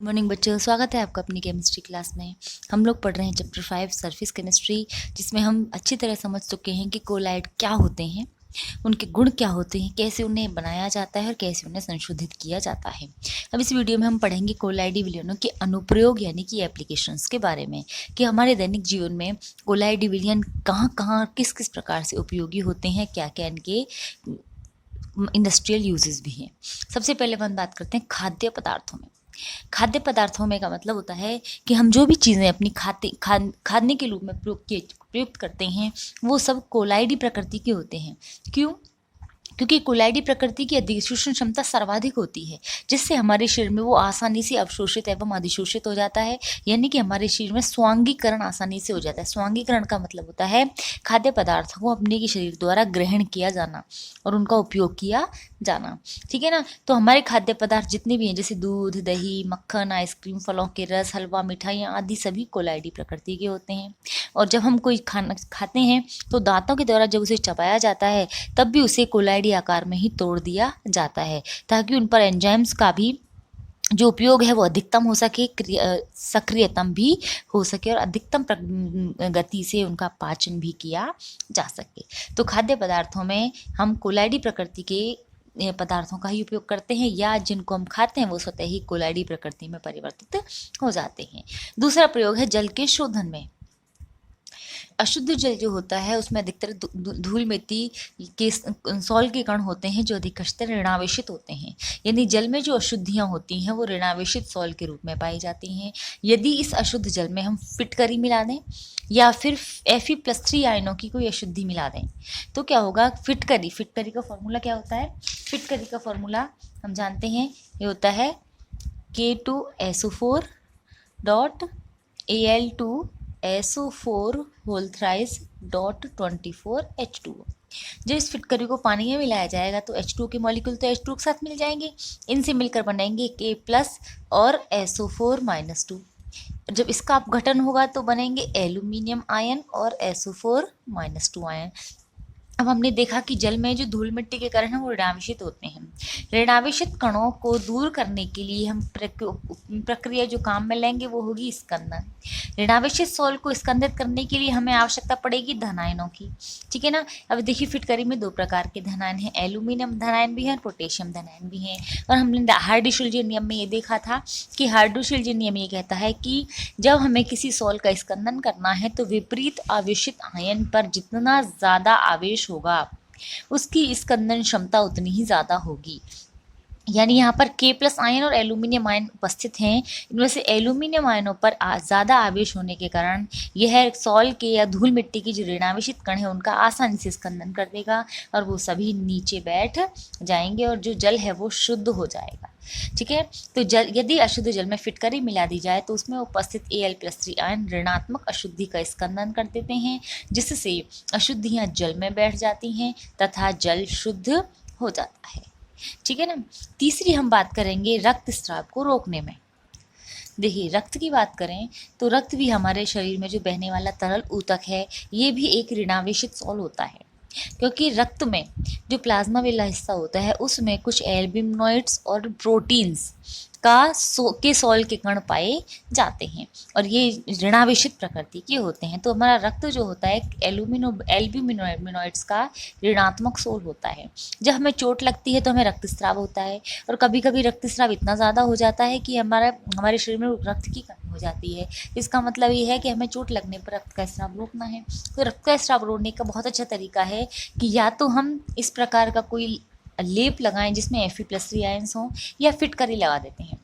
Morning बच्चों, स्वागत है आपका अपनी केमिस्ट्री क्लास में। हम लोग पढ़ रहे हैं चैप्टर 5 सरफेस केमिस्ट्री, जिसमें हम अच्छी तरह समझ चुके हैं कि कोलाइड क्या होते हैं, उनके गुण क्या होते हैं, कैसे उन्हें बनाया जाता है और कैसे उन्हें संशोधित किया जाता है। अब इस वीडियो में हम पढ़ेंगे कोलाइडी विलयनों के अनुप्रयोग यानी कि एप्लीकेशंस के बारे में, कि हमारे दैनिक जीवन में कोलाइडी विलयन कहाँ कहाँ किस किस प्रकार से उपयोगी होते हैं, क्या क्या इनके इंडस्ट्रियल यूजेस भी हैं। सबसे पहले हम बात करते हैं खाद्य पदार्थों में। खाद्य पदार्थों में का मतलब होता है कि हम जो भी चीज़ें अपनी खाने के रूप में प्रयुक्त करते हैं वो सब कोलाइडी प्रकृति के होते हैं। क्यों? क्योंकि कोलाइडी प्रकृति की अधिशोषण क्षमता सर्वाधिक होती है, जिससे हमारे शरीर में वो आसानी से अवशोषित एवं अधिशोषित हो जाता है, यानी कि हमारे शरीर में स्वांगीकरण आसानी से हो जाता है। स्वांगीकरण का मतलब होता है खाद्य पदार्थों को अपने के शरीर द्वारा ग्रहण किया जाना और उनका उपयोग किया जाना। ठीक है ना। तो हमारे खाद्य पदार्थ जितने भी हैं, जैसे दूध, दही, मक्खन, आइसक्रीम, फलों के रस, हलवा, मिठाइयाँ आदि सभी कोलाइडी प्रकृति के होते हैं। और जब हम कोई खाना खाते हैं तो दांतों के द्वारा जब उसे चबाया जाता है तब भी उसे कोलाइडी आकार में ही तोड़ दिया जाता है, ताकि उन पर एंजाइम्स का भी जो उपयोग है वो अधिकतम हो सके, सक्रियतम भी हो सके और अधिकतम गति से उनका पाचन भी किया जा सके। तो खाद्य पदार्थों में हम कोलाइडी प्रकृति के पदार्थों का ही उपयोग करते हैं, या जिनको हम खाते हैं वो स्वतः ही कोलाइडी प्रकृति में परिवर्तित हो जाते हैं। दूसरा प्रयोग है जल के शोधन में। अशुद्ध जल जो होता है उसमें अधिकतर धूल मिट्टी के सॉल्ट के कण होते हैं जो अधिकतर ऋणावेशित होते हैं, यानी जल में जो अशुद्धियाँ होती हैं वो ऋणावेशित सॉल्ट के रूप में पाई जाती हैं। यदि इस अशुद्ध जल में हम फिटकरी मिला दें या फिर Fe+3 आयनों की कोई अशुद्धि मिला दें तो क्या होगा? फिटकरी का फॉर्मूला क्या होता है? फिटकरी का फॉर्मूला हम जानते हैं, ये होता है K2SO4 dot Al2SO4 whole thrice dot 24H2O। जब इस फिटकरी को पानी में मिलाया जाएगा तो H2O के मॉलिक्यूल तो H2O के साथ मिल जाएंगे, इनसे मिलकर बनेंगे K+ और SO4-2। जब इसका अपघटन होगा तो बनेंगे एल्यूमिनियम आयन और SO4-2 आयन। अब हमने देखा कि जल में जो धूल मिट्टी के कण हैं वो ऋणावेशित होते हैं। ऋणावेशित कणों को दूर करने के लिए हम प्रक्रिया जो काम में लेंगे वो होगी स्कंदन। ऋणावेशित सॉल्ट को स्कंदित करने के लिए हमें आवश्यकता पड़ेगी धनायनों की। ठीक है ना। अब देखिए फिटकरी में दो प्रकार के धनायन हैं, एल्यूमिनियम धनायन भी है और पोटेशियम धनायन भी है। और हमने हार्डी-शुल्ज़ नियम में ये देखा था कि हार्डी-शुल्ज़ नियम ये कहता है कि जब हमें किसी सॉल्ट का स्कंदन करना है तो विपरीत आवेशित आयन पर जितना ज़्यादा आवेश होगा उसकी स्कंदन क्षमता उतनी ही ज़्यादा होगी। यानी यहाँ पर K+ आयन और एल्यूमिनियम आयन उपस्थित हैं। इनमें से एल्यूमिनियम आयनों पर ज़्यादा आवेश होने के कारण यह सॉल्ट के या धूल मिट्टी की जो ऋणावेशित कण है उनका आसानी से स्कंदन कर देगा और वो सभी नीचे बैठ जाएंगे और जो जल है वो शुद्ध हो जाएगा। ठीक है। तो जल यदि अशुद्ध जल में फिटकरी मिला दी जाए तो उसमें उपस्थित Al+3 आयन ऋणात्मक अशुद्धि का स्कंदन कर देते हैं, जिससे अशुद्धियाँ जल में बैठ जाती हैं तथा जल शुद्ध हो जाता है। ठीक है ना। तीसरी हम बात करेंगे रक्तस्राव को रोकने में। देखिए रक्त की बात करें तो रक्त भी हमारे शरीर में जो बहने वाला तरल ऊतक है ये भी एक ऋणावेशित सॉल्ट होता है, क्योंकि रक्त में जो प्लाज्मा वाला हिस्सा होता है उसमें कुछ एल्ब्यूमिनॉइड्स और प्रोटीन्स के सॉल्ट के कण पाए जाते हैं और ये ऋणावेशित प्रकृति के होते हैं। तो हमारा रक्त जो होता है एल्ब्यूमिनॉइड्स का ऋणात्मक सॉल्ट होता है। जब हमें चोट लगती है तो हमें रक्तस्राव होता है और कभी कभी रक्तस्राव इतना ज़्यादा हो जाता है कि हमारे शरीर में रक्त की कमी हो जाती है। इसका मतलब ये है कि हमें चोट लगने पर रक्त का स्राव रोकना है। तो रक्त का स्राव रोकने का बहुत अच्छा तरीका है कि या तो हम इस प्रकार का कोई लेप लगाएं जिसमें Fe+3 आयन्स हों, या फिटकरी लगा देते हैं।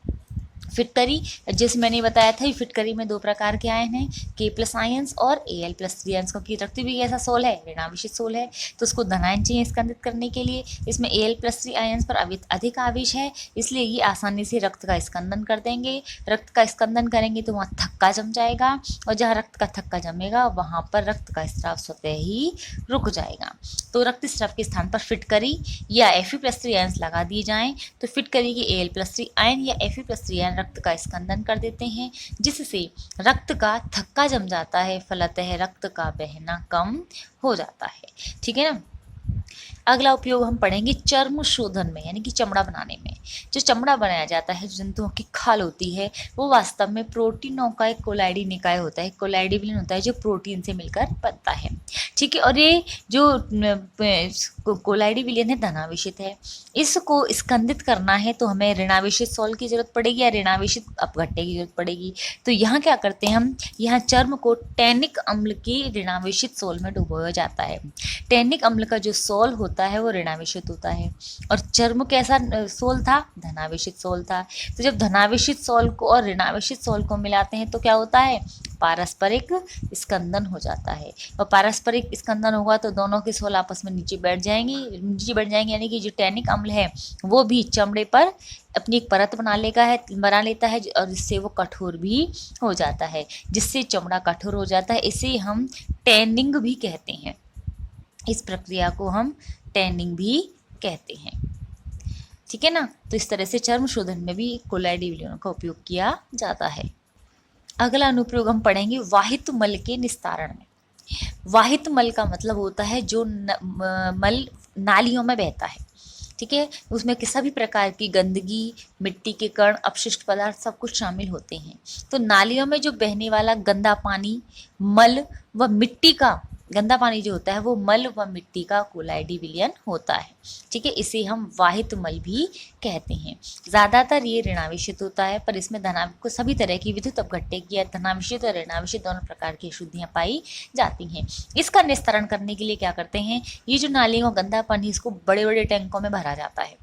फिटकरी जैसे मैंने बताया था, फिटकरी में दो प्रकार के आयन हैं, K+ आयन्स और Al+3 आयन्स, क्योंकि रक्त भी ऐसा सोल है, ऋणावेशित सोल है, तो उसको धनायन चाहिए स्कंदित करने के लिए। इसमें Al+3 आयन्स पर अधिक आवेश है, इसलिए ये आसानी से रक्त का स्कंदन कर देंगे। रक्त का स्कंदन करेंगे तो वहाँ थक्का जम जाएगा और जहाँ रक्त का थक्का जमेगा वहाँ पर रक्त का स्राव स्वतः ही रुक जाएगा। तो रक्त स्राव के स्थान पर फिटकरी या Fe+3 आयन्स लगा दिए जाएँ तो फिटकरी के Al+3 आयन या Fe+3 आयन रक्त का स्कंदन कर देते हैं, जिससे रक्त का थक्का जम जाता है, फलतः रक्त का बहना कम हो जाता है। ठीक है ना। अगला उपयोग हम पढ़ेंगे चर्म शोधन में, यानी कि चमड़ा बनाने में। जो चमड़ा बनाया जाता है, जो जंतुओं की खाल होती है, वो वास्तव में प्रोटीनों का एक कोलाइडी निकाय होता है, कोलाइडी विलयन होता है जो प्रोटीन से मिलकर बनता है। ठीक है, और ये जो कोलाइडी विलयन है धनावेशित है। इसको स्कंदित करना है तो हमें ऋणावेशित सॉल्ट की जरूरत पड़ेगी या ऋणावेशित अपघट्य की जरूरत पड़ेगी। तो यहाँ क्या करते हैं हम, यहाँ चर्म को टैनिक अम्ल की ऋणावेशित सोल में डुबोया जाता है। टैनिक अम्ल का जो सोल होता है वो ऋणावेशित होता है, और चर्म कैसा सोल था, धनावेशित सोल था। तो जब धनावेशित सोल को और ऋणावेशित सोल को मिलाते हैं तो क्या होता है, पारस्परिक स्कंदन हो जाता है। और पारस्परिक स्कंदन होगा तो दोनों के सोल आपस में नीचे बैठ जाएंगे, यानी कि जो टैनिक अम्ल है वो भी चमड़े पर अपनी एक परत बना लेता है और इससे वो कठोर भी हो जाता है, जिससे चमड़ा कठोर हो जाता है। इसे हम टैनिंग भी कहते हैं, इस प्रक्रिया को हम टैनिंग भी कहते हैं। ठीक है ना। तो इस तरह से चर्म शोधन में भी कोलाइडी विलयनों का उपयोग किया जाता है। अगला अनुप्रयोग हम पढ़ेंगे वाहित मल के निस्तारण में। वाहित मल का मतलब होता है जो मल नालियों में बहता है। ठीक है, उसमें किसी भी प्रकार की गंदगी, मिट्टी के कण, अपशिष्ट पदार्थ सब कुछ शामिल होते हैं। तो नालियों में जो बहने वाला गंदा पानी, मल व मिट्टी का, गंदा पानी जो होता है वो मल व मिट्टी का कोलाइडी विलयन होता है। ठीक है, इसे हम वाहित मल भी कहते हैं। ज़्यादातर ये ऋणावेशित होता है, पर इसमें को सभी तरह की विद्युत अपघट्य की या धनावेशित और ऋणावेशित दोनों प्रकार की अशुद्धियाँ पाई जाती हैं। इसका निस्तारण करने के लिए क्या करते हैं, ये जो नालियों का गंदा पानी इसको बड़े बड़े टैंकों में भरा जाता है।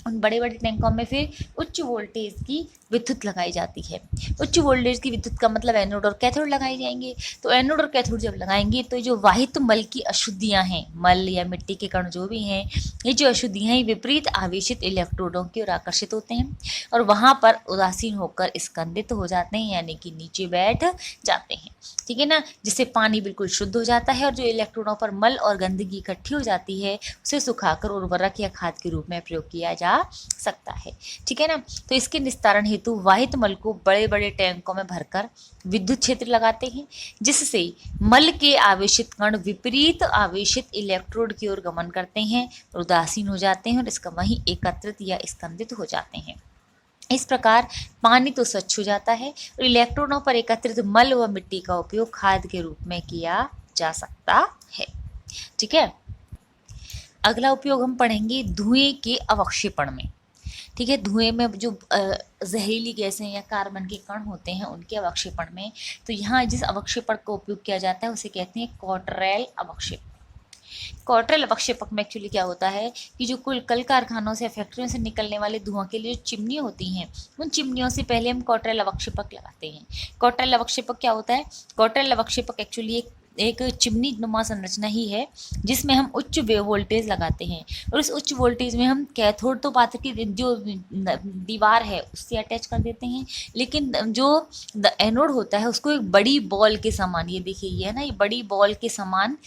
उन बड़े बड़े टैंकों में फिर उच्च वोल्टेज की विद्युत लगाई जाती है। उच्च वोल्टेज की विद्युत का मतलब एनोड और कैथोड लगाए जाएंगे। तो एनोड और कैथोड जब लगाएंगे तो जो वाहित मल की अशुद्धियां हैं, मल या मिट्टी के कण जो भी हैं, ये जो अशुद्धियां हैं विपरीत आवेशित इलेक्ट्रोडों की ओर आकर्षित होते हैं और वहां पर उदासीन होकर स्कंदित हो जाते हैं, यानी कि नीचे बैठ जाते हैं। ठीक है ना, जिससे पानी बिल्कुल शुद्ध हो जाता है और जो इलेक्ट्रोडों पर मल और गंदगी इकट्ठी हो जाती है उसे सुखाकर उर्वरक या खाद के रूप में प्रयोग किया जा सकता है। ठीक है ना। तो इसके निस्तारण हेतु वाहित मल को बड़े बड़े टैंकों में भरकर विद्युत क्षेत्र लगाते हैं, जिससे मल के आवेशित कण विपरीत आवेशित इलेक्ट्रोड की ओर गमन करते हैं, उदासीन हो जाते हैं और इसका वहीं एकत्रित या स्कंदित हो जाते हैं। इस प्रकार पानी तो स्वच्छ हो जाता है और इलेक्ट्रॉनों पर एकत्रित मल व मिट्टी का उपयोग खाद के रूप में किया जा सकता है। ठीक है, अगला उपयोग हम पढ़ेंगे धुएं के अवक्षेपण में। ठीक है, धुएं में जो जहरीली गैसें या कार्बन के कण होते हैं उनके अवक्षेपण में, तो यहाँ जिस अवक्षेपण का उपयोग किया जाता है उसे कहते हैं कॉटरेल अवक्षेपण। कॉटरेल अवक्षेपक में एक्चुअली क्या होता है कि जो कुल कल कारखानों से, फैक्ट्रियों से निकलने वाले धुआं के लिए जो चिमनियाँ होती हैं, उन चिमनियों से पहले हम कॉटरेल अवक्षेपक लगाते हैं। कॉटरेल अवक्षेपक क्या होता है, कॉटरेल अवक्षेपक एक्चुअली एक चिमनी नुमा संरचना ही है जिसमें हम उच्च वोल्टेज लगाते हैं और इस उच्च वोल्टेज में हम कैथोड तो पात्र की जो दीवार है उससे अटैच कर देते हैं, लेकिन जो एनोड होता है उसको एक बड़ी बॉल के समान, ये देखिए ये है ना, ये बड़ी बॉल के समान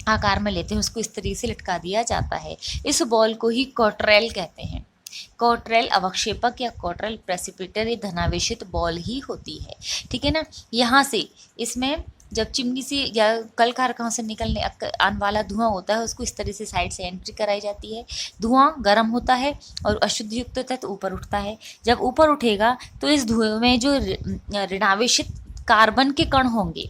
आकार में लेते हैं, उसको इस तरीके से लटका दिया जाता है। इस बॉल को ही कॉटरेल कहते हैं। कॉटरेल अवक्षेपक या कॉटरेल प्रेसिपिटर ये धनावेशित बॉल ही होती है। ठीक है ना। यहाँ से इसमें जब चिमनी से या कल कारखानों से निकलने आने वाला धुआं होता है उसको इस तरह से साइड से एंट्री कराई जाती है। धुआं गर्म होता है और अशुद्ध युक्त होता है तो ऊपर उठता है। जब ऊपर उठेगा तो इस धुएं में जो ऋणावेशित कार्बन के कण होंगे,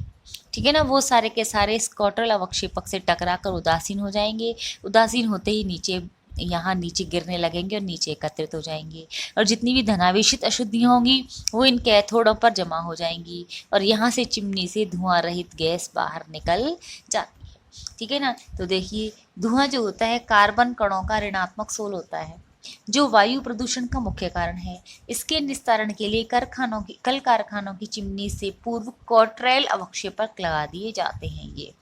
ठीक है ना, वो सारे के सारे इस कॉटरेल अवक्षेपक से टकराकर उदासीन हो जाएंगे। उदासीन होते ही नीचे यहाँ नीचे गिरने लगेंगे और नीचे एकत्रित हो जाएंगे और जितनी भी धनावेशित अशुद्धियाँ होंगी वो इन कैथोडों पर जमा हो जाएंगी और यहाँ से चिमनी से धुआं रहित गैस बाहर निकल जाती है। ठीक है ना। तो देखिए धुआं जो होता है कार्बन कणों का ऋणात्मक सोल होता है जो वायु प्रदूषण का मुख्य कारण है। इसके निस्तारण के लिए कल कारखानों की चिमनी से पूर्व कॉटरेल अवक्षेपक लगा दिए जाते हैं ये।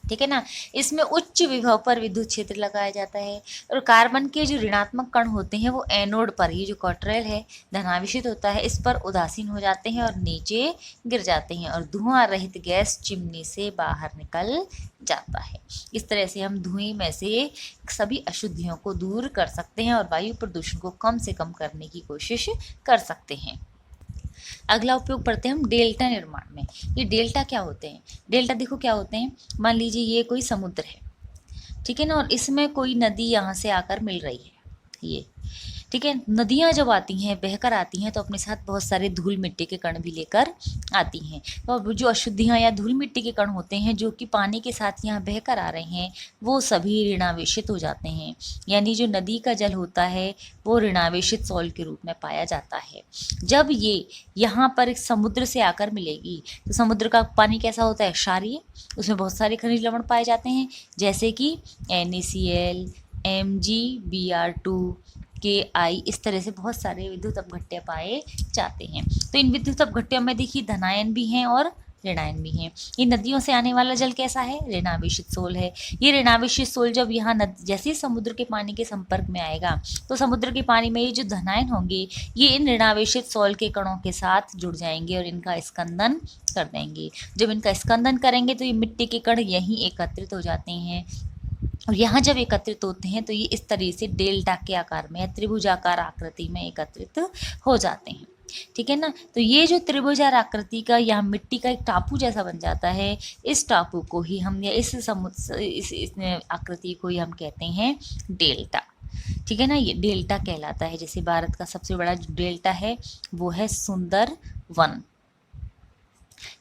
ठीक है ना। इसमें उच्च विभव पर विद्युत क्षेत्र लगाया जाता है और कार्बन के जो ऋणात्मक कण होते हैं वो एनोड पर, ये जो कॉटरेल है धनावेशित होता है, इस पर उदासीन हो जाते हैं और नीचे गिर जाते हैं और धुआं रहित गैस चिमनी से बाहर निकल जाता है। इस तरह से हम धुएं में से सभी अशुद्धियों को दूर कर सकते हैं और वायु प्रदूषण को कम से कम करने की कोशिश कर सकते हैं। अगला उपयोग पढ़ते हैं हम डेल्टा निर्माण में। ये डेल्टा क्या होते हैं, डेल्टा देखो क्या होते हैं। मान लीजिए ये कोई समुद्र है, ठीक है ना। और इसमें कोई नदी यहाँ से आकर मिल रही है ये, ठीक है। नदियाँ जब आती हैं, बहकर आती हैं, तो अपने साथ बहुत सारे धूल मिट्टी के कण भी लेकर आती हैं। तो अब जो अशुद्धियाँ या धूल मिट्टी के कण होते हैं जो कि पानी के साथ यहाँ बहकर आ रहे हैं, वो सभी ऋणावेशित हो जाते हैं। यानी जो नदी का जल होता है वो ऋणावेशित सॉल्ट के रूप में पाया जाता है। जब ये यहाँ पर एक समुद्र से आकर मिलेगी तो समुद्र का पानी कैसा होता है? क्षारीय। उसमें बहुत सारे खनिज लवण पाए जाते हैं, जैसे कि NaCl, MgBr2, KI, इस तरह से बहुत सारे विद्युत अपघट्य पाए जाते हैं। तो इन विद्युत अपघट्यों में देखिए धनायन भी हैं और ऋणायन भी हैं। ये नदियों से आने वाला जल कैसा है? ऋणावेशित सोल है। ये ऋणावेशित सोल जब यहाँ जैसे समुद्र के पानी के संपर्क में आएगा तो समुद्र के पानी में ये जो धनायन होंगे ये इन ऋणावेशित सोल के कणों के साथ जुड़ जाएंगे और इनका स्कंदन कर देंगे। जब इनका स्कंदन करेंगे तो ये मिट्टी के कण यहीं एकत्रित हो जाते हैं और यहाँ जब एकत्रित होते हैं तो ये इस तरह से डेल्टा के आकार में या त्रिभुजाकार आकृति में एकत्रित हो जाते हैं, ठीक है ना। तो ये जो त्रिभुजार आकृति का यहाँ मिट्टी का एक टापू जैसा बन जाता है, इस टापू को ही हम या इस आकृति को ही हम कहते हैं डेल्टा, ठीक है ना। ये डेल्टा कहलाता है। जैसे भारत का सबसे बड़ा जो डेल्टा है वो है सुंदरवन,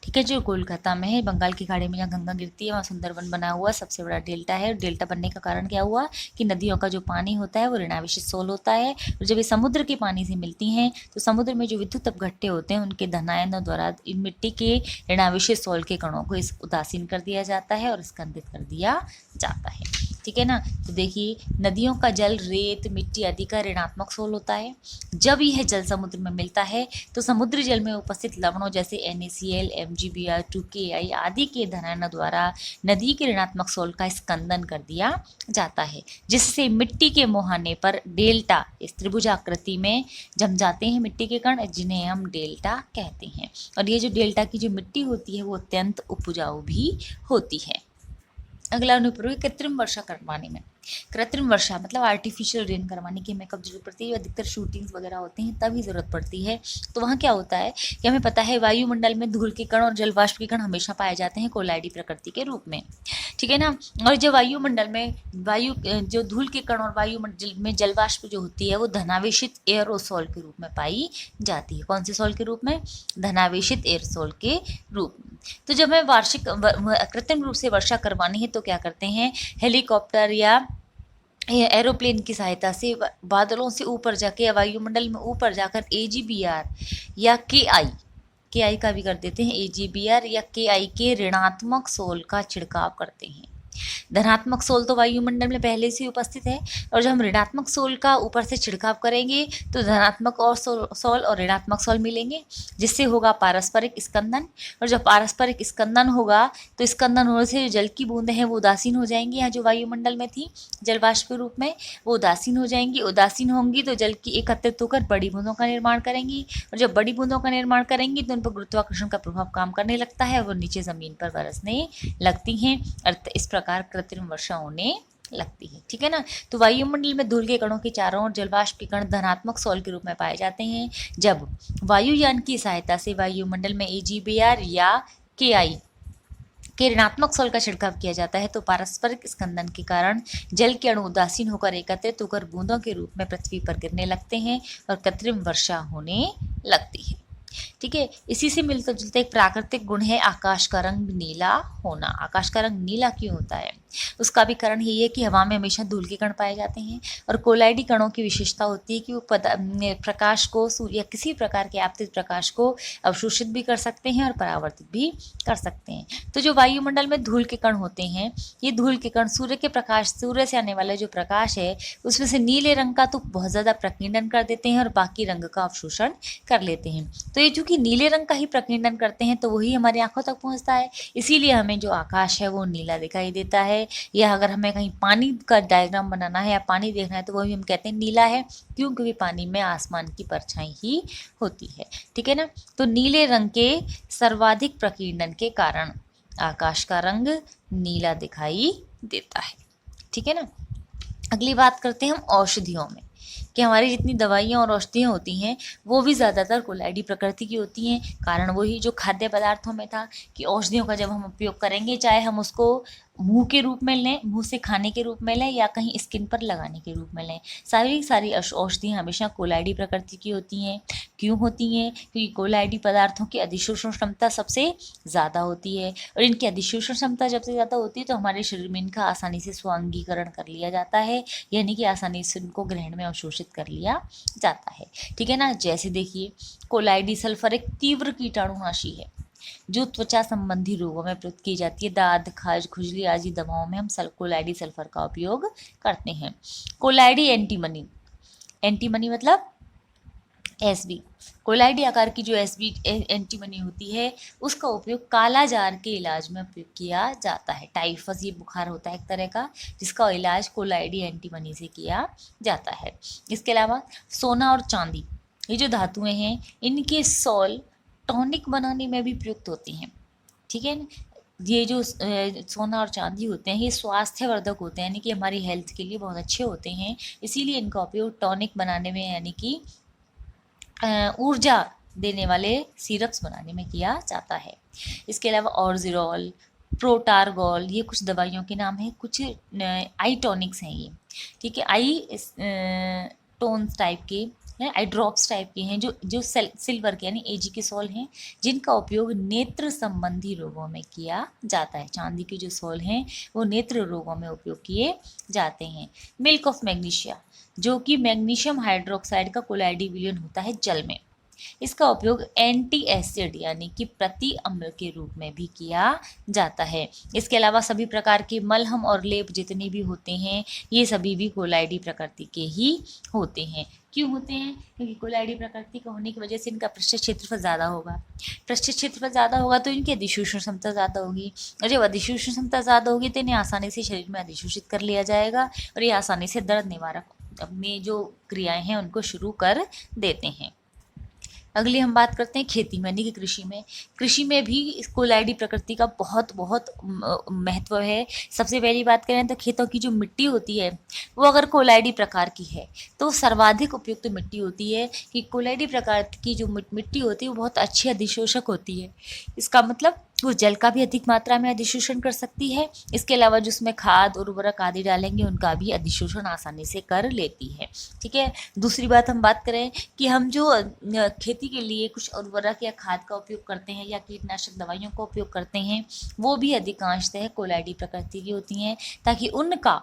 ठीक है, जो कोलकाता में है। बंगाल की खाड़ी में जहाँ गंगा गिरती है वहाँ सुंदरवन बना हुआ सबसे बड़ा डेल्टा है। डेल्टा बनने का कारण क्या हुआ कि नदियों का जो पानी होता है वो ऋणावेशित सोल होता है और जब ये समुद्र के पानी से मिलती हैं तो समुद्र में जो विद्युत अपघट्य होते हैं उनके धनायनों द्वारा इन मिट्टी के ऋणावेशित सोल के कणों को इस उदासीन कर दिया जाता है और स्कंदित कर दिया जाता है, ठीक है ना। तो देखिए नदियों का जल रेत, मिट्टी आदि का ऋणात्मक सोल होता है। जब यह जल समुद्र में मिलता है तो समुद्री जल में उपस्थित लवणों जैसे NaCl, MgBr2, KI आदि के धनायनों द्वारा नदी के ऋणात्मक सोल का स्कंदन कर दिया जाता है, जिससे मिट्टी के मुहाने पर डेल्टा इस त्रिभुजाकृति में जम जाते हैं मिट्टी के कण, जिन्हें हम डेल्टा कहते हैं। और ये जो डेल्टा की जो मिट्टी होती है वो अत्यंत उपजाऊ भी होती है। अगला अनुप्रयोग कृत्रिम वर्षा करवाने में। कृत्रिम वर्षा मतलब आर्टिफिशियल रेन करवाने की हमें कब जरूरत पड़ती है? अधिकतर शूटिंग्स वगैरह होते हैं तभी ज़रूरत पड़ती है। तो वहाँ क्या होता है कि हमें पता है वायुमंडल में धूल के कण और जलवाष्प के कण हमेशा पाए जाते हैं कोलाइडी प्रकृति के रूप में, ठीक है ना। और जो वायुमंडल में जो धूल के कण और वायुमंडल में जलवाष्प जो होती है वो धनावेशित एयरोसोल के रूप में पाई जाती है। कौन से सोल के रूप में? धनावेशित एयरोसोल के रूप में। तो जब हमें कृत्रिम रूप से वर्षा करवानी है तो क्या करते हैं? हेलीकॉप्टर या एरोप्लेन की सहायता से बादलों से ऊपर जाके या वायुमंडल में ऊपर जाकर AgBr या KI का भी कर देते हैं। AgBr या KI के ऋणात्मक सोल का छिड़काव करते हैं। धनात्मक सोल तो वायुमंडल में पहले से उपस्थित है और जब हम ऋणात्मक सोल का ऊपर से छिड़काव करेंगे तो धनात्मक और सोल और ऋणात्मक सोल मिलेंगे, जिससे होगा पारस्परिक स्कंदन। और जब पारस्परिक स्कंदन होगा तो स्कंदन होने से जल की बूंदें हैं वो उदासीन हो जाएंगी। यहाँ जो वायुमंडल में थी जलवाष्प के रूप में वो उदासीन हो जाएंगी। उदासीन होंगी तो जल की एकत्रित होकर बड़ी बूंदों का निर्माण करेंगी और जब बड़ी बूंदों का निर्माण करेंगी तो उन पर गुरुत्वाकर्षण का प्रभाव काम करने लगता है और वो नीचे जमीन पर बरसने लगती हैं और इस प्रकार कृत्रिम वर्षा होने लगती है, ठीक है ना। तो वायुमंडल में धूल के कणों के चारों ओर जलवाष्प के कण धनात्मक सोल के रूप में पाए जाते हैं। जब वायुयान की सहायता से वायुमंडल में AgBr या KI के ऋणात्मक सोल का छिड़काव किया जाता है तो पारस्परिक स्कंदन के कारण जल के अणु उदासीन होकर एकत्रित होकर बूंदों के रूप में पृथ्वी पर गिरने लगते हैं और कृत्रिम वर्षा होने लगती है, ठीक है। इसी से मिलता जुलता एक प्राकृतिक गुण है आकाश का रंग नीला होना। आकाश का रंग नीला क्यों होता है? उसका भी कारण यही है कि हवा में हमेशा धूल के कण पाए जाते हैं और कोलाइडी कणों की विशेषता होती है कि वो प्रकाश को सूर्य किसी प्रकार के आपतित प्रकाश को अवशोषित भी कर सकते हैं और परावर्तित भी कर सकते हैं। तो जो वायुमंडल में धूल के कण होते हैं ये धूल के कण सूर्य से आने वाला जो प्रकाश है उसमें से नीले रंग का तो बहुत ज़्यादा प्रकीर्णन कर देते हैं और बाकी रंग का अवशोषण कर लेते हैं। तो ये चूंकि नीले रंग का ही प्रकीर्णन करते हैं तो वही हमारी आंखों तक पहुंचता है, इसीलिए हमें जो आकाश है वो नीला दिखाई देता है। या अगर हमें कहीं पानी का डायग्राम बनाना है या पानी देखना है तो वो भी हम कहते हैं नीला है, क्यों? क्योंकि पानी में आसमान की परछाई ही होती है, ठीक है ना। तो नीले रंग के सर्वाधिक प्रकीर्णन के कारण आकाश का रंग नीला दिखाई देता है, ठीक है ना। अगली बात करते हैं हम औषधियों में कि हमारी जितनी दवाइयाँ और औषधियाँ होती हैं वो भी ज़्यादातर कोलाइडी प्रकृति की होती हैं। कारण वही जो खाद्य पदार्थों में था कि औषधियों का जब हम उपयोग करेंगे, चाहे हम उसको मुंह के रूप में लें, मुंह से खाने के रूप में लें, या कहीं स्किन पर लगाने के रूप में लें, सारी औषधियाँ हमेशा कोलाइडी प्रकृति की होती हैं। क्यों होती हैं? क्योंकि कोलाइडी पदार्थों की अधिशोषण क्षमता सबसे ज़्यादा होती है, और इनकी अधिशोषण क्षमता जब से ज़्यादा होती है तो हमारे शरीर में इनका आसानी से स्वांगीकरण कर लिया जाता है, यानी कि आसानी से उनको ग्रहण में अवशोषित कर लिया जाता है। ठीक है ना। जैसे देखिए, कोलाइडी सल्फर एक तीव्र कीटाणुनाशी है जो त्वचा संबंधी रोगों में प्रयुक्त की जाती है। दाद, खाज, खुजली आदि दवाओं में हम कोलाइडी सल्फर का उपयोग करते हैं। कोलाइडी एंटीमनी, एंटीमनी मतलब एसबी, कोलाइडी आकार की जो एसबी एंटीमनी होती है उसका उपयोग काला जार के इलाज में उपयोग किया जाता है। टाइफस, ये बुखार होता है एक तरह का, जिसका इलाज कोलाइडी एंटीमनी से किया जाता है। इसके अलावा सोना और चांदी, ये जो धातुएं हैं, इनके सॉल टॉनिक बनाने में भी प्रयुक्त होती हैं। ठीक है ना। ये जो सोना और चांदी होते हैं ये स्वास्थ्यवर्धक होते हैं, यानी कि हमारी हेल्थ के लिए बहुत अच्छे होते हैं, इसीलिए इनका उपयोग टॉनिक बनाने में, यानी कि ऊर्जा देने वाले सिरप्स बनाने में किया जाता है। इसके अलावा ऑर्जिरोल, प्रोटारगोल, ये कुछ दवाइयों के नाम हैं। कुछ आई टॉनिक्स हैं ये, ठीक है, आई टोन्स टाइप के, आई ड्रॉप्स टाइप के हैं, जो सिल्वर के यानी एजी के सॉल हैं, जिनका उपयोग नेत्र संबंधी रोगों में किया जाता है। चांदी के जो सॉल हैं वो नेत्र रोगों में उपयोग किए जाते हैं। मिल्क ऑफ मैग्नीशिया, जो कि मैग्नीशियम हाइड्रोक्साइड का कोलाइडी विलयन होता है जल में, इसका उपयोग एंटी एसिड यानी कि प्रति अम्ल के रूप में भी किया जाता है। इसके अलावा सभी प्रकार के मलहम और लेप जितने भी होते हैं ये सभी भी कोलाइडी प्रकृति के ही होते हैं। क्यों होते हैं? क्योंकि कोलाइडी प्रकृति का होने की वजह से इनका पृष्ठ क्षेत्रफल ज़्यादा होगा। पृष्ठ क्षेत्रफल ज़्यादा होगा तो इनकी अधिशोषण क्षमता ज़्यादा होगी, और जब अधिशोषण क्षमता ज़्यादा होगी तो इन्हें आसानी से शरीर में अधिशोषित कर लिया जाएगा, और ये आसानी से दर्द निवारक अपनी जो क्रियाएं हैं उनको शुरू कर देते हैं। अगली हम बात करते हैं खेती में, यानी कि कृषि में। कृषि में भी इस कोलाइडी प्रकृति का बहुत बहुत महत्व है। सबसे पहली बात करें तो खेतों की जो मिट्टी होती है वो अगर कोलाइडी प्रकार की है तो सर्वाधिक उपयुक्त मिट्टी होती है। कि कोलाइडी प्रकार की जो मिट्टी होती है वो बहुत अच्छी अधिशोषक होती है। इसका मतलब वो जल का भी अधिक मात्रा में अधिशोषण कर सकती है। इसके अलावा जिसमें खाद उर्वरक आदि डालेंगे उनका भी अधिशोषण आसानी से कर लेती है। ठीक है। दूसरी बात हम बात करें कि हम जो खेती के लिए कुछ उर्वरक या खाद का उपयोग करते हैं या कीटनाशक दवाइयों का उपयोग करते हैं वो भी अधिकांशतः कोलाइडी प्रकृति की होती हैं, ताकि उनका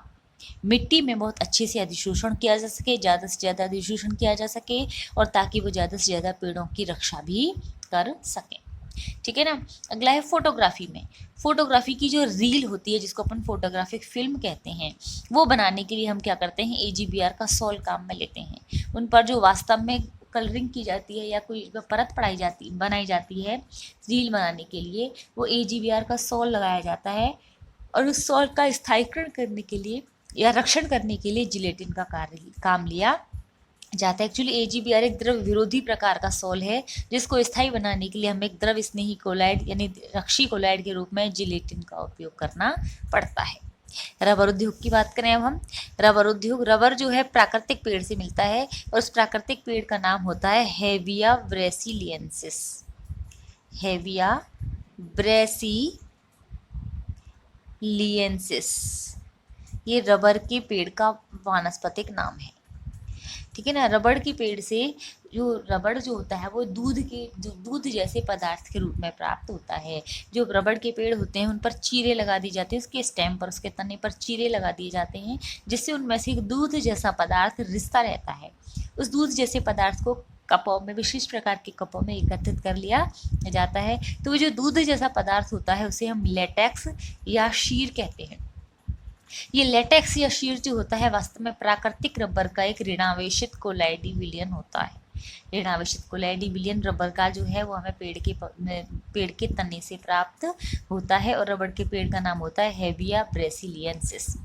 मिट्टी में बहुत अच्छे से अधिशोषण किया जा सके, ज़्यादा से ज़्यादा अधिशोषण किया जा सके, और ताकि वो ज़्यादा से ज़्यादा पेड़ों की रक्षा भी कर सकें। ठीक है ना। अगला है फोटोग्राफी में। फोटोग्राफी की जो रील होती है जिसको अपन फोटोग्राफिक फिल्म कहते हैं, वो बनाने के लिए हम क्या करते हैं, AGBR का सॉल काम में लेते हैं। उन पर जो वास्तव में कलरिंग की जाती है या कोई परत बनाई जाती है रील बनाने के लिए, वो AGBR का सॉल लगाया जाता है, और उस सॉल का स्थायीकरण करने के लिए या रक्षण करने के लिए जिलेटिन का काम लिया जाता है। एक्चुअली AGBR एक द्रव विरोधी प्रकार का सॉल है जिसको स्थायी बनाने के लिए हमें एक द्रव स्नेही कोलाइड यानी रक्षी कोलाइड के रूप में जिलेटिन का उपयोग करना पड़ता है। रबर उद्योग की बात करें अब हम। रबर उद्योग, रबर जो है प्राकृतिक पेड़ से मिलता है, और उस प्राकृतिक पेड़ का नाम होता है हेविया ब्रेसिलियंसिस। हेविया ब्रेसिलियंसिस, ये रबर के पेड़ का वानस्पतिक नाम है। ठीक है ना। रबड़ के पेड़ से जो रबड़ जो होता है वो दूध जैसे पदार्थ के रूप में प्राप्त होता है। जो रबड़ के पेड़ होते हैं उन पर चीरे लगा दी जाती है, उसके स्टेम पर, उसके तने पर चीरे लगा दिए जाते हैं, जिससे उनमें से एक दूध जैसा पदार्थ रिश्ता रहता है। उस दूध जैसे पदार्थ को कपों में, विशिष्ट प्रकार के कपों में एकत्रित कर लिया जाता है। तो वो जो दूध जैसा पदार्थ होता है उसे हम लेटेक्स या शीर कहते हैं। ये लेटेक्स या शीर जो होता है वास्तव में प्राकृतिक रबर का एक ऋणावेशित कोलाइडी विलयन होता है। ऋणावेशित कोलाइडी विलयन रबर का जो है वो हमें पेड़ के तने से प्राप्त होता है, और रबर के पेड़ का नाम होता है हेविया ब्रेसिलियंसिस।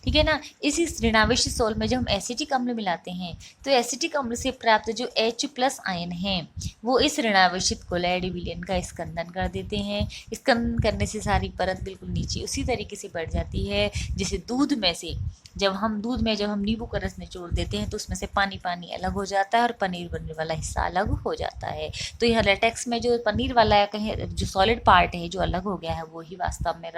ठीक है ना। इसी ऋणावेशित सॉल्ट में जब हम एसिटिक अम्ल मिलाते हैं तो एसिटिक अम्ल से प्राप्त जो H+ आयन हैं वो इस ऋणावेशित कोलाइडी विलयन का स्कंदन कर देते हैं। स्कंदन करने से सारी परत बिल्कुल नीचे उसी तरीके से बढ़ जाती है जैसे दूध में से जब हम दूध में जब हम नींबू का रस निचोड़ देते हैं तो उसमें से पानी पानी अलग हो जाता है और पनीर बनने वाला हिस्सा अलग हो जाता है। तो यहाँ लेटेक्स में जो पनीर वाला है, कहीं जो सॉलिड पार्ट है जो अलग हो गया है, वो ही वास्तव में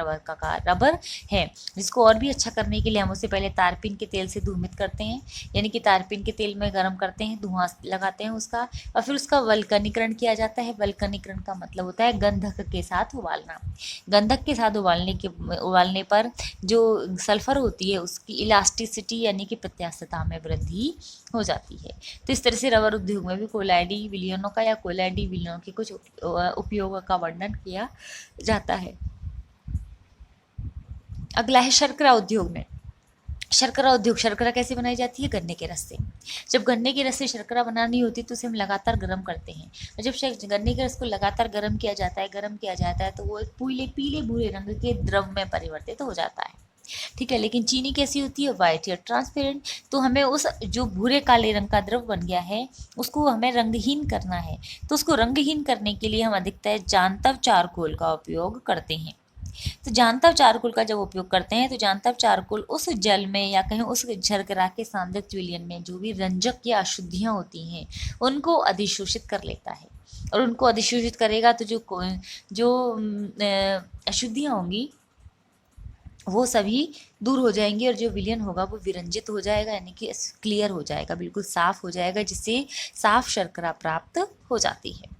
रबर है। जिसको और भी अच्छा करने के लिए हम उसे पहले तारपीन के तेल से धूमित करते हैं, यानी कि तारपीन के तेल में गर्म करते हैं, धुआं लगाते हैं उसका, और फिर उसका वल्कनीकरण किया जाता है। वल्कनीकरण का मतलब होता है गंधक के साथ उबालना। गंधक के साथ उबालने पर जो सल्फर होती है उसकी इलास्टिसिटी यानी कि प्रत्यास्थता में वृद्धि हो जाती है। तो इस तरह से रबर उद्योग में भी कोलाइडी विलयनों का या कोलाइडी विलयनों के कुछ उपयोगों का वर्णन किया जाता है। अगला है शर्करा उद्योग में। शर्करा उद्योग, शर्करा कैसे बनाई जाती है? गन्ने के रस से। जब गन्ने के रस से शर्करा बनानी होती है तो उसे हम लगातार गर्म करते हैं, और जब गन्ने के रस को लगातार गर्म किया जाता है तो वो एक पीले पीले भूरे रंग के द्रव में परिवर्तित हो जाता है। ठीक है, लेकिन चीनी कैसी होती है? वाइट या ट्रांसपेरेंट। तो हमें उस जो भूरे काले रंग का द्रव बन गया है उसको हमें रंगहीन करना है। तो उसको रंगहीन करने के लिए हम अधिकतर जांतव चारकोल का उपयोग करते हैं। तो जांतव चारकोल का जब उपयोग करते हैं तो जांतव चारकोल उस जल में या कहीं उस शर्करा के सांद्रित विलयन में जो भी रंजक या अशुद्धियाँ होती हैं उनको अधिशोषित कर लेता है, और उनको अधिशोषित करेगा तो जो अशुद्धियाँ होंगी वो सभी दूर हो जाएंगी, और जो विलयन होगा वो विरंजित हो जाएगा, यानी कि क्लियर हो जाएगा, बिल्कुल साफ हो जाएगा, जिससे साफ शर्करा प्राप्त हो जाती है।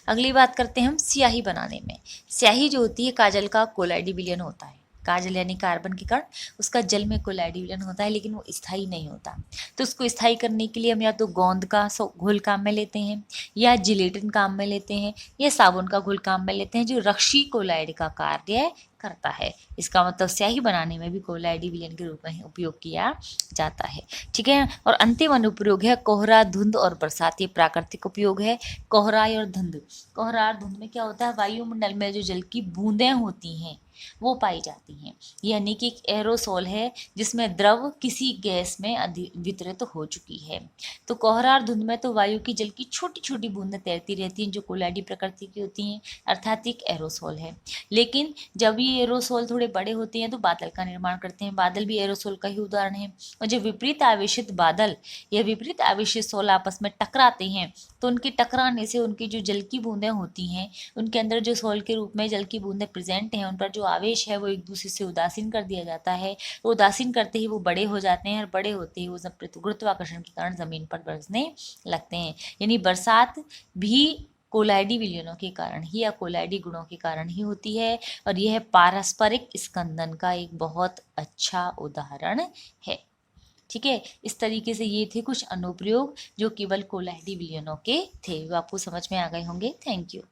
अगली बात करते हैं हम स्याही बनाने में। स्याही जो होती है काजल का कोलाइडी विलयन होता है। काजल यानी कार्बन के कण, उसका जल में कोलाइडी विलयन होता है, लेकिन वो स्थायी नहीं होता। तो उसको स्थायी करने के लिए हम या तो गोंद का घोल काम में लेते हैं, या जिलेटिन काम में लेते हैं, या साबुन का घोल काम में लेते हैं, जो रक्षी कोलाइड का कार्य करता है। इसका मतलब स्याही बनाने में भी कोलाइडी विलयन के रूप में उपयोग किया जाता है। ठीक है, और अंतिम अनुप्रयोग है कोहरा, धुंध और बरसात। ये प्राकृतिक उपयोग है। कोहरा और धुंध। कोहरा और धुंध में क्या होता है? वायुमंडल में जो जल की बूंदें होती हैं वो पाई जाती हैं, यानी कि एक एरोसोल है जिसमें द्रव किसी गैस में वितरित हो चुकी है। तो कोहरा और धुंध में तो वायु की जल की छोटी छोटी बूंदें तैरती रहती हैं जो कोलाइडी प्रकृति की होती हैं, अर्थात एक एरोसोल है। लेकिन जब ये एरोसोल थोड़े बड़े होते हैं तो बादल का निर्माण करते हैं। बादल भी एरोसोल का ही उदाहरण है। और जब विपरीत आवेशित बादल या विपरीत आवेशित सोल आपस में टकराते हैं तो उनके टकराने से उनकी जो जल की बूंदें होती हैं, उनके अंदर जो सोल के रूप में जल की बूंदें प्रेजेंट हैं, उन पर जो आवेश है वो एक दूसरे से उदासीन कर दिया जाता है। तो उदासीन करते ही वो बड़े हो जाते हैं, और बड़े होते ही वो गुरुत्वाकर्षण के कारण जमीन पर बरसने लगते हैं। यानी बरसात भी कोलाइडी विलयनों के कारण ही या कोलाइडी गुणों के कारण ही होती है, और यह पारस्परिक स्कंदन का एक बहुत अच्छा उदाहरण है। ठीक है, इस तरीके से ये थे कुछ अनुप्रयोग जो केवल कोलाइडी विलयनों के थे। वो आपको समझ में आ गए होंगे। Thank you.